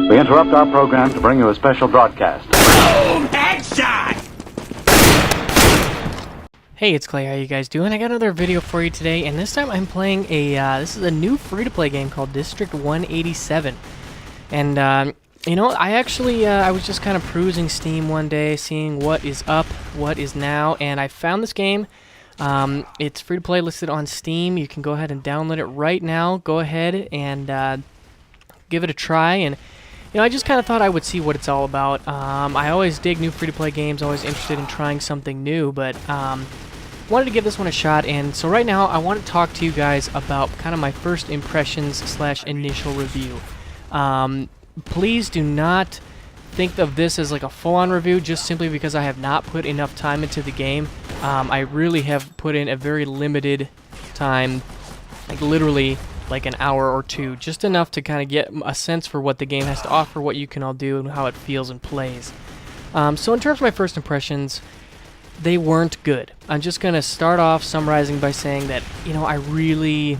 We interrupt our program to bring you a special broadcast. Boom! Headshot! Hey, it's Clay. How you guys doing? I got another video for you today, and this time I'm playing this is a new free-to-play game called District 187. And, you know, I was just kind of perusing Steam one day, seeing what is up, what is now, and I found this game. It's free-to-play, listed on Steam. You can go ahead and download it right now. Go ahead and give it a try, and you know, I just kind of thought I would see what it's all about. I always dig new free-to-play games, always interested in trying something new, but wanted to give this one a shot, and so right now I want to talk to you guys about kind of my first impressions / initial review. Please do not think of this as like a full-on review just simply because I have not put enough time into the game. I really have put in a very limited time, like literally like an hour or two, just enough to kind of get a sense for what the game has to offer, what you can all do, and how it feels and plays. So in terms of my first impressions, they weren't good. I'm just going to start off summarizing by saying that, you know, I really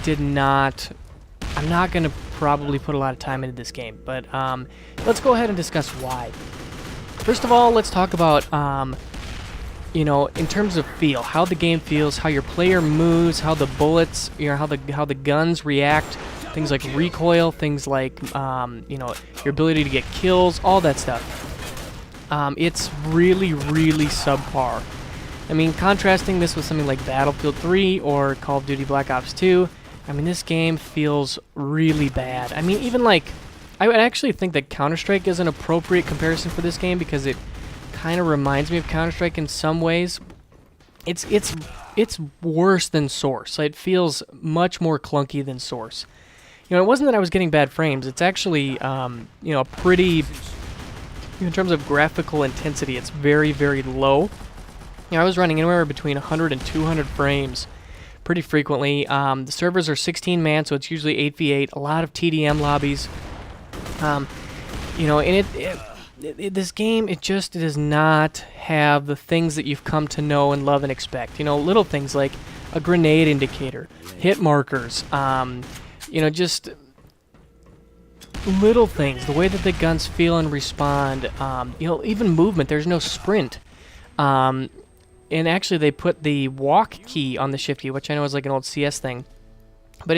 I'm not going to probably put a lot of time into this game, but let's go ahead and discuss why. First of all, let's talk about you know, in terms of feel, how the game feels, how your player moves, how the bullets, you know, how the guns react, things like recoil, things like you know, your ability to get kills, all that stuff. It's really, really subpar. I mean, contrasting this with something like Battlefield 3 or Call of Duty Black Ops 2, I mean, this game feels really bad. I mean, even like, I would actually think that Counter-Strike is an appropriate comparison for this game because it kind of reminds me of Counter-Strike in some ways. It's worse than Source. It feels much more clunky than Source. You know, it wasn't that I was getting bad frames. It's actually, you know, pretty, in terms of graphical intensity, it's very, very low. You know, I was running anywhere between 100 and 200 frames pretty frequently. The servers are 16-man, so it's usually 8v8. A lot of TDM lobbies. You know, and this game, it just does not have the things that you've come to know and love and expect. You know, little things like a grenade indicator, hit markers, you know, just little things. The way that the guns feel and respond, you know, even movement. There's no sprint. And actually, they put the walk key on the shift key, which I know is like an old CS thing. But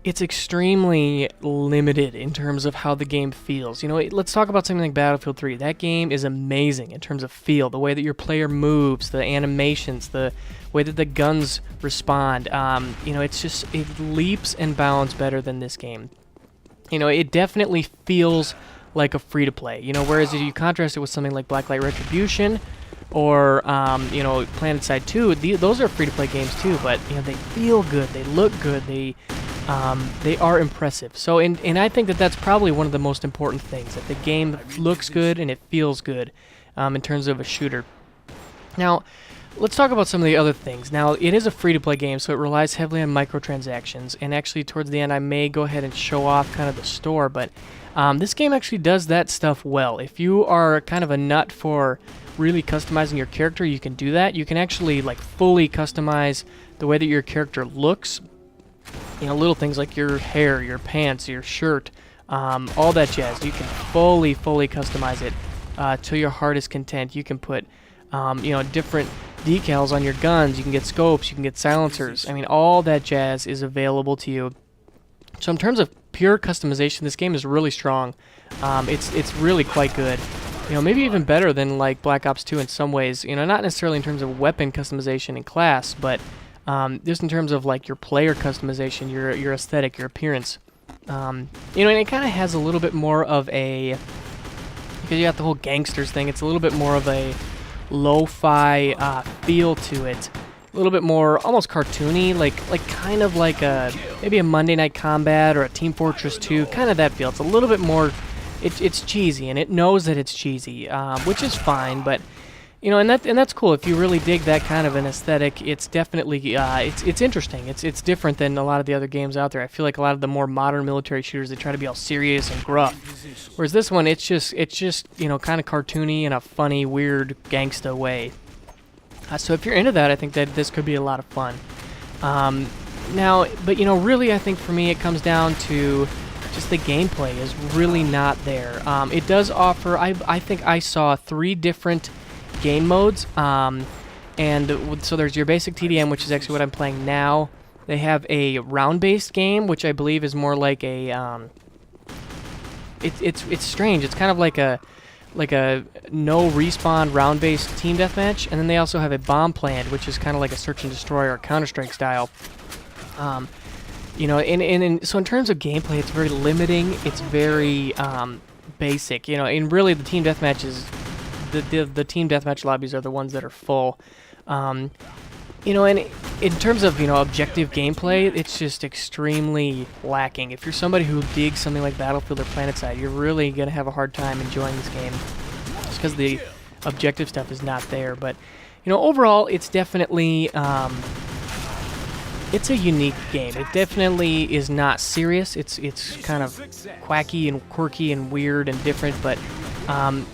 it's extremely limited in terms of how the game feels. You know, let's talk about something like Battlefield 3. That game is amazing in terms of feel, the way that your player moves, the animations, the way that the guns respond. You know, it's just, it leaps and bounds better than this game. You know, it definitely feels like a free-to-play. You know, whereas if you contrast it with something like Blacklight Retribution or, you know, PlanetSide 2, those are free-to-play games too, but, you know, they feel good, they look good, they are impressive. So, and I think that that's probably one of the most important things, that the game looks good and it feels good in terms of a shooter. Now, let's talk about some of the other things. Now, it is a free-to-play game, so it relies heavily on microtransactions, and actually towards the end I may go ahead and show off kind of the store, but this game actually does that stuff well. If you are kind of a nut for really customizing your character, you can do that. You can actually like fully customize the way that your character looks. You know, little things like your hair, your pants, your shirt, all that jazz. You can fully customize it to your heart's content. You can put, you know, different decals on your guns. You can get scopes. You can get silencers. I mean, all that jazz is available to you. So in terms of pure customization, this game is really strong. It's really quite good. You know, maybe even better than like Black Ops 2 in some ways. You know, not necessarily in terms of weapon customization and class, but just in terms of like your player customization, your aesthetic, your appearance. You know, and it kind of has a little bit more of a, because you got the whole gangsters thing, it's a little bit more of a lo-fi feel to it. A little bit more almost cartoony, like kind of like maybe a Monday Night Combat or a Team Fortress 2, kind of that feel. It's a little bit more, it's cheesy, and it knows that it's cheesy, which is fine, but you know, and that's cool. If you really dig that kind of an aesthetic, it's definitely it's interesting. It's different than a lot of the other games out there. I feel like a lot of the more modern military shooters, they try to be all serious and gruff, whereas this one, it's just you know, kind of cartoony in a funny, weird gangsta way. So if you're into that, I think that this could be a lot of fun. Now, but you know, really, I think for me, it comes down to just the gameplay is really not there. It does offer, I think I saw 3 different game modes, so there's your basic TDM, which is actually what I'm playing now. They have a round-based game, which I believe is more like a, it's strange. It's kind of like a no respawn round-based team deathmatch, and then they also have a bomb planned, which is kind of like a search and destroy or Counter-Strike style. You know, so in terms of gameplay, it's very limiting. It's very basic. You know, and really the team deathmatch is the team deathmatch lobbies are the ones that are full. You know, and in terms of, you know, objective gameplay, it's just extremely lacking. If you're somebody who digs something like Battlefield or PlanetSide, you're really gonna have a hard time enjoying this game, just because the objective stuff is not there. But you know, overall, it's definitely it's a unique game. It definitely is not serious. It's kind of quacky and quirky and weird and different, but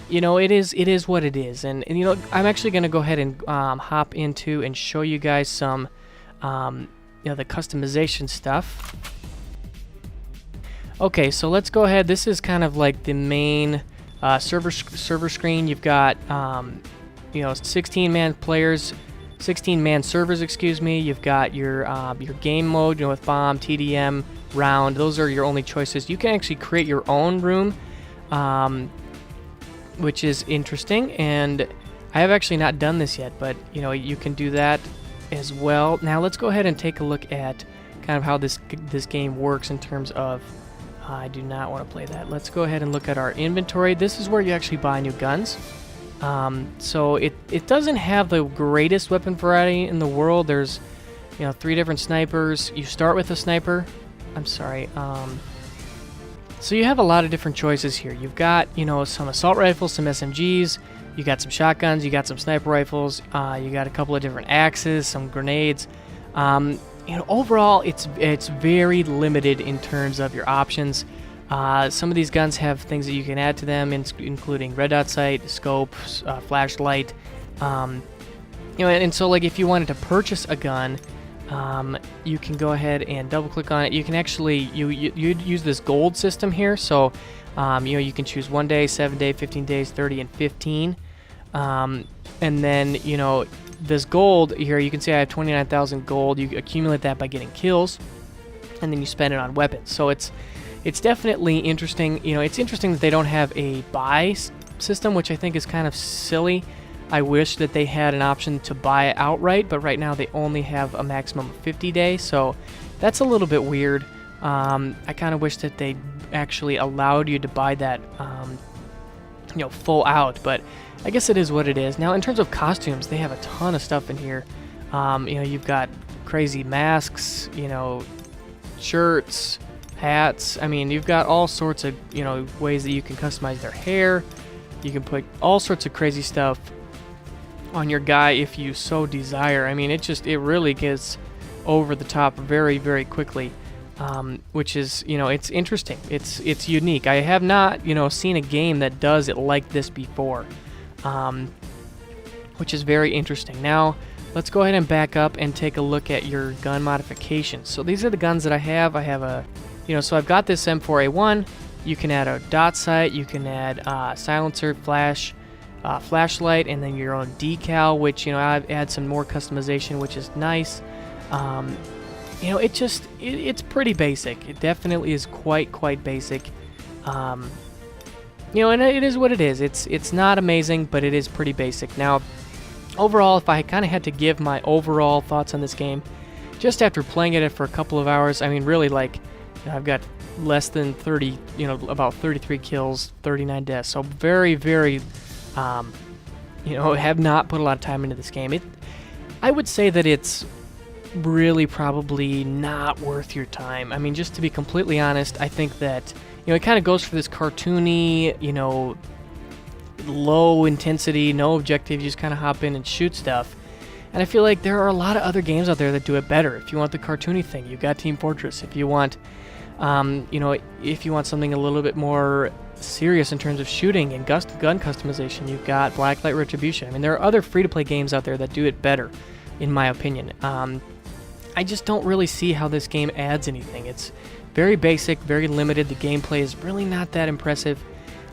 you know, it is what it is. And you know, I'm actually going to go ahead and hop into and show you guys some you know, the customization stuff. Okay, so let's go ahead. This is kind of like the main server screen. You've got you know, 16-man players. 16-man servers, excuse me. You've got your game mode, you know, with bomb, TDM, round. Those are your only choices. You can actually create your own room, which is interesting. And I have actually not done this yet, but you know, you can do that as well. Now let's go ahead and take a look at kind of how this game works in terms of. I do not want to play that. Let's go ahead and look at our inventory. This is where you actually buy new guns. So it doesn't have the greatest weapon variety in the world. There's, you know, 3 different snipers. You start with a sniper. I'm sorry. So you have a lot of different choices here. You've got, you know, some assault rifles, some SMGs. You got some shotguns. You got some sniper rifles. You got a couple of different axes, some grenades. You know, overall, it's very limited in terms of your options. Some of these guns have things that you can add to them, including red dot sight, scope, flashlight. You know, and so like if you wanted to purchase a gun, you can go ahead and double click on it. You can actually you'd use this gold system here. So you know, you can choose 1 day, 7 day, 15 days, 30, and 15. And then you know, this gold here, you can see I have 29,000 gold. You accumulate that by getting kills, and then you spend it on weapons. So it's definitely interesting. You know, it's interesting that they don't have a buy system, which I think is kind of silly. I wish that they had an option to buy it outright, but right now they only have a maximum of 50 days, so that's a little bit weird. I kind of wish that they actually allowed you to buy that, you know, full out, but I guess it is what it is. Now, in terms of costumes, they have a ton of stuff in here. You know, you've got crazy masks, you know, shirts, hats. I mean, you've got all sorts of, you know, ways that you can customize their hair. You can put all sorts of crazy stuff on your guy if you so desire. I mean, it really gets over the top very, very quickly, which is, you know, it's interesting. It's unique. I have not, you know, seen a game that does it like this before, which is very interesting. Now, let's go ahead and back up and take a look at your gun modifications. So these are the guns that I have. I have a, you know, so I've got this M4A1. You can add a dot sight. You can add silencer, flashlight, and then your own decal, which, you know, I've added some more customization, which is nice. You know, it's pretty basic. It definitely is quite basic. You know, and it is what it is. It's not amazing, but it is pretty basic. Now, overall, if I kind of had to give my overall thoughts on this game, just after playing it for a couple of hours, I mean, really, like, you know, I've got less than 30, you know, about 33 kills, 39 deaths. So very, very, you know, have not put a lot of time into this game. I would say that it's really probably not worth your time. I mean, just to be completely honest, I think that, you know, it kind of goes for this cartoony, you know, low intensity, no objective, you just kind of hop in and shoot stuff. And I feel like there are a lot of other games out there that do it better. If you want the cartoony thing, you've got Team Fortress. If you want, you know, if you want something a little bit more serious in terms of shooting and gun customization, you've got Blacklight Retribution. I mean, there are other free-to-play games out there that do it better, in my opinion. I just don't really see how this game adds anything. It's very basic, very limited. The gameplay is really not that impressive.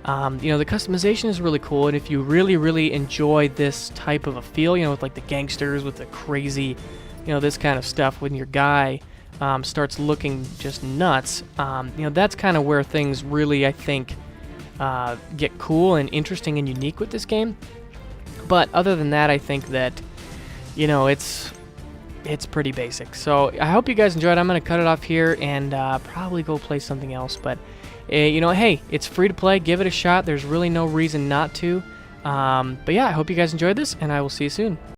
The customization is really cool, and if you really, really enjoy this type of a feel, with like the gangsters, with the crazy, this kind of stuff, when your guy starts looking just nuts, that's kind of where things really, I think, get cool and interesting and unique with this game. But other than that, I think that, it's pretty basic. So I hope you guys enjoyed. I'm going to cut it off here and probably go play something else. But, hey, it's free to play. Give it a shot. There's really no reason not to. But yeah, I hope you guys enjoyed this, and I will see you soon.